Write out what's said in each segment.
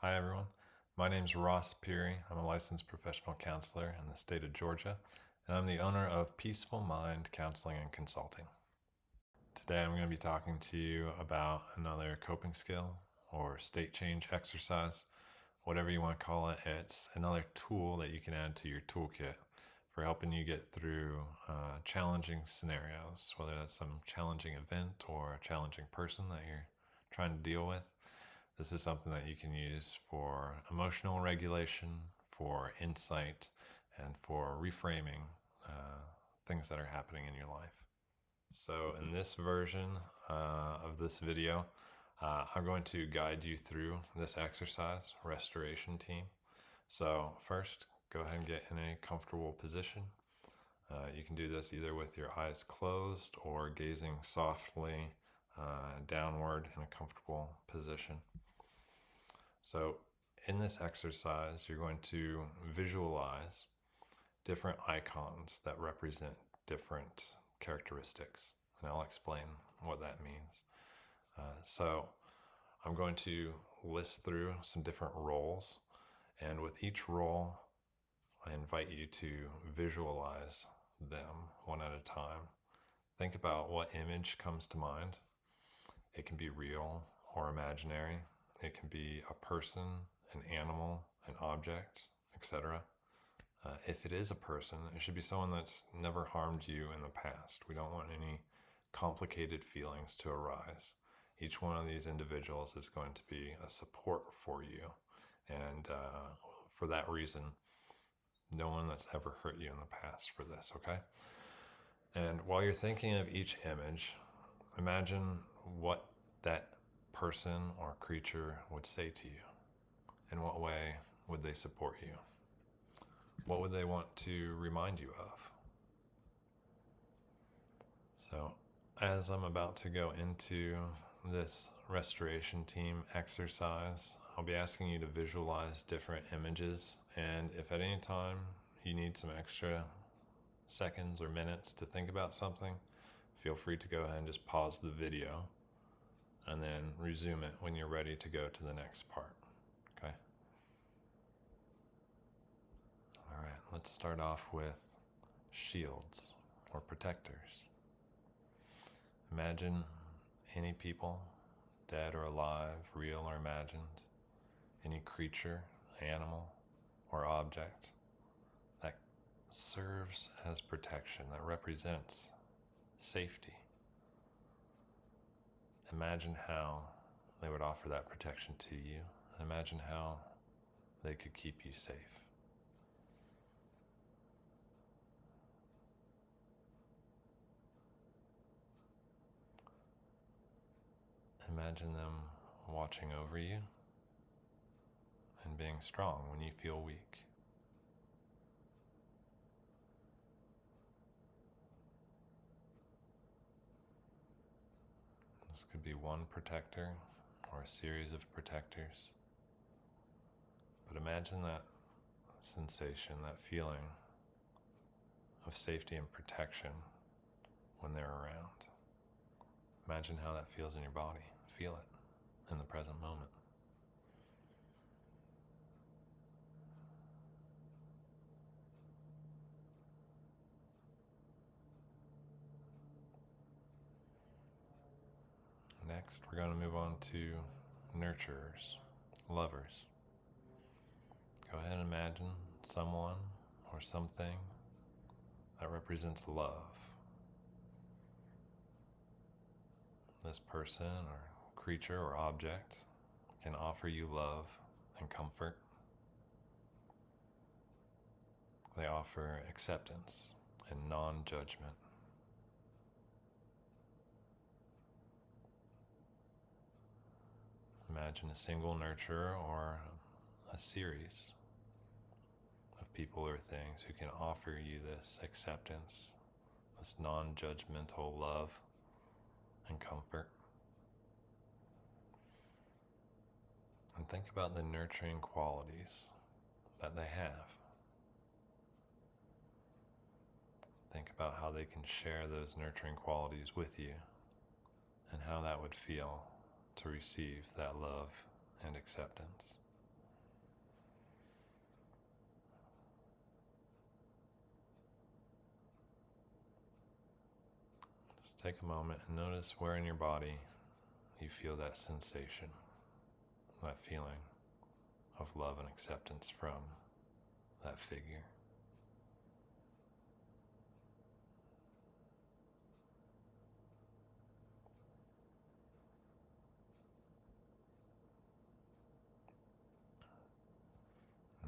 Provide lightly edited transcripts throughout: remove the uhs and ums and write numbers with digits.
Hi everyone, my name is Ross Peary. I'm a licensed professional counselor in the state of Georgia, and I'm the owner of Peaceful Mind Counseling and Consulting. Today I'm going to be talking to you about another coping skill or state change exercise, whatever you want to call it. It's another tool that you can add to your toolkit for helping you get through challenging scenarios, whether that's some challenging event or a challenging person that you're trying to deal with. This is something that you can use for emotional regulation, for insight, and for reframing things that are happening in your life. So in this version of this video, I'm going to guide you through this exercise, restoration team. So first, go ahead and get in a comfortable position. You can do this either with your eyes closed or gazing softly downward in a comfortable position. So in this exercise, you're going to visualize different icons that represent different characteristics, and I'll explain what that means. So I'm going to list through some different roles, and with each role, I invite you to visualize them one at a time. Think about what image comes to mind. It can be real or imaginary. It can be a person, an animal, an object, etc. If it is a person, it should be someone that's never harmed you in the past. We don't want any complicated feelings to arise. Each one of these individuals is going to be a support for you. And for that reason, no one that's ever hurt you in the past for this, okay? And while you're thinking of each image, imagine what that person or creature would say to you. In what way would they support you? What would they want to remind you of? So, as I'm about to go into this restoration team exercise, I'll be asking you to visualize different images. And if at any time you need some extra seconds or minutes to think about something, feel free to go ahead and just pause the video and then resume it when you're ready to go to the next part. Okay? All right, let's start off with shields or protectors. Imagine any people, dead or alive, real or imagined, any creature, animal, or object that serves as protection, that represents safety. Imagine how they would offer that protection to you. Imagine how they could keep you safe. Imagine them watching over you and being strong when you feel weak. This could be one protector or a series of protectors. But imagine that sensation, that feeling of safety and protection when they're around. Imagine how that feels in your body. Feel it in the present moment. Next, we're going to move on to nurturers, lovers. Go ahead and imagine someone or something that represents love. This person or creature or object can offer you love and comfort. They offer acceptance and non-judgment. Imagine a single nurturer or a series of people or things who can offer you this acceptance, this non-judgmental love and comfort. And think about the nurturing qualities that they have. Think about how they can share those nurturing qualities with you and how that would feel to receive that love and acceptance. So take a moment and notice where in your body you feel that sensation, that feeling of love and acceptance from that figure.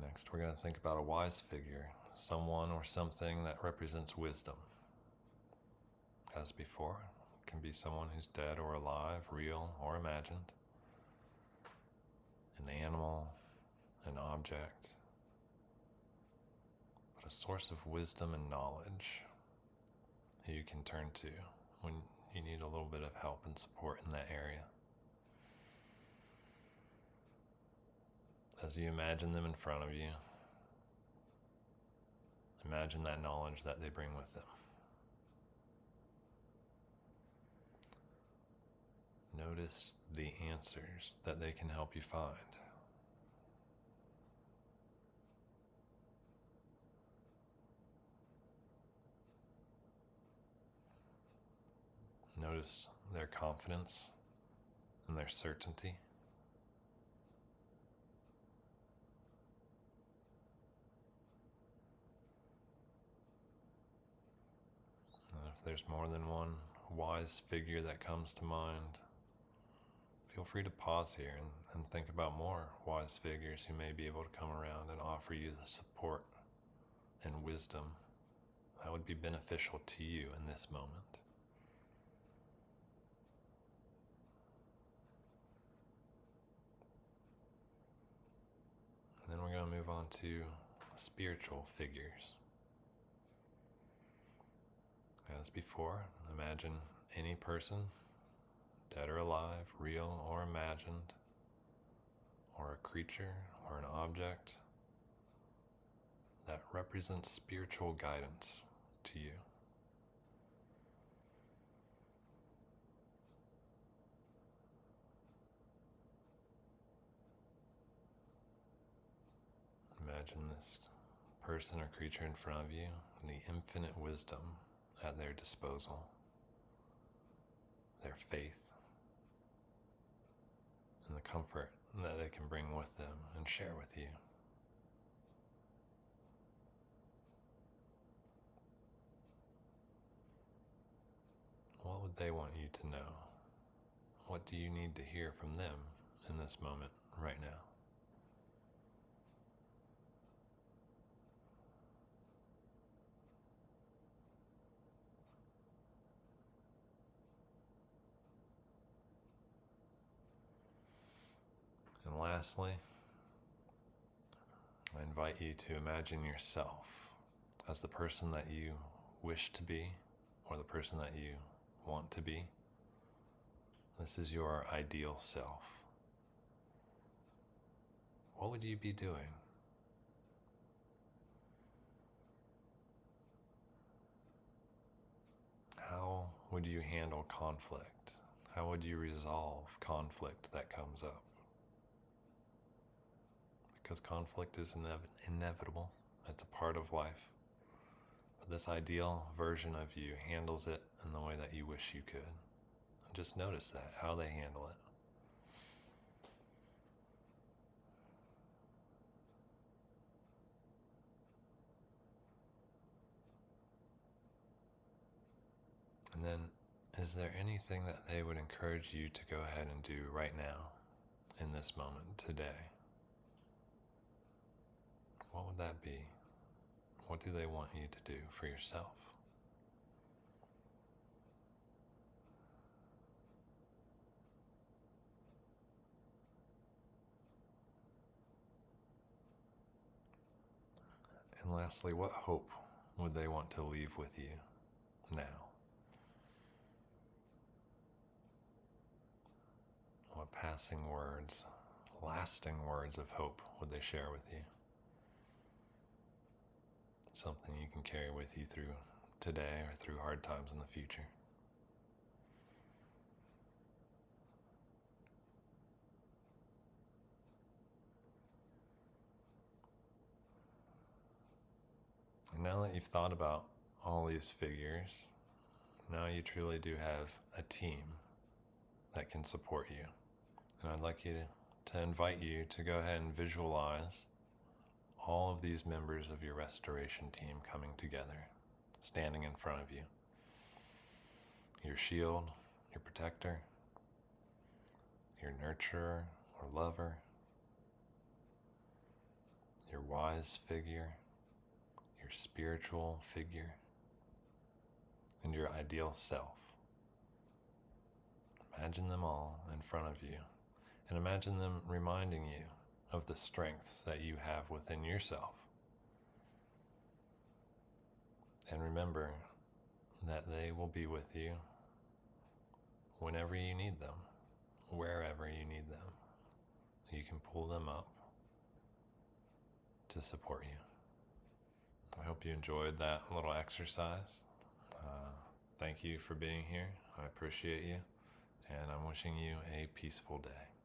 Next, we're going to think about a wise figure, someone or something that represents wisdom. As before, it can be someone who's dead or alive, real or imagined, an animal, an object, but a source of wisdom and knowledge who you can turn to when you need a little bit of help and support in that area. As you imagine them in front of you, imagine that knowledge that they bring with them. Notice the answers that they can help you find. Notice their confidence and their certainty. And if there's more than one wise figure that comes to mind, feel free to pause here and think about more wise figures who may be able to come around and offer you the support and wisdom that would be beneficial to you in this moment. And then we're going to move on to spiritual figures. As before, imagine any person, dead or alive, real or imagined, or a creature or an object that represents spiritual guidance to you. Imagine this person or creature in front of you and the infinite wisdom at their disposal, their faith, and the comfort that they can bring with them and share with you. What would they want you to know? What do you need to hear from them in this moment right now? And lastly, I invite you to imagine yourself as the person that you wish to be or the person that you want to be. This is your ideal self. What would you be doing? How would you handle conflict? How would you resolve conflict that comes up? Because conflict is inevitable. It's a part of life. But this ideal version of you handles it in the way that you wish you could. And just notice that, how they handle it. And then, is there anything that they would encourage you to go ahead and do right now, in this moment, today? What would that be? What do they want you to do for yourself? And lastly, what hope would they want to leave with you now? What passing words, lasting words of hope would they share with you? Something you can carry with you through today or through hard times in the future. And now that you've thought about all these figures, now you truly do have a team that can support you. And I'd like to invite you to go ahead and visualize all of these members of your restoration team coming together, standing in front of you. Your shield, your protector, your nurturer or lover, your wise figure, your spiritual figure, and your ideal self. Imagine them all in front of you, and imagine them reminding you of the strengths that you have within yourself. And remember that they will be with you whenever you need them, wherever you need them. You can pull them up to support you. I hope you enjoyed that little exercise. Thank you for being here. I appreciate you, and I'm wishing you a peaceful day.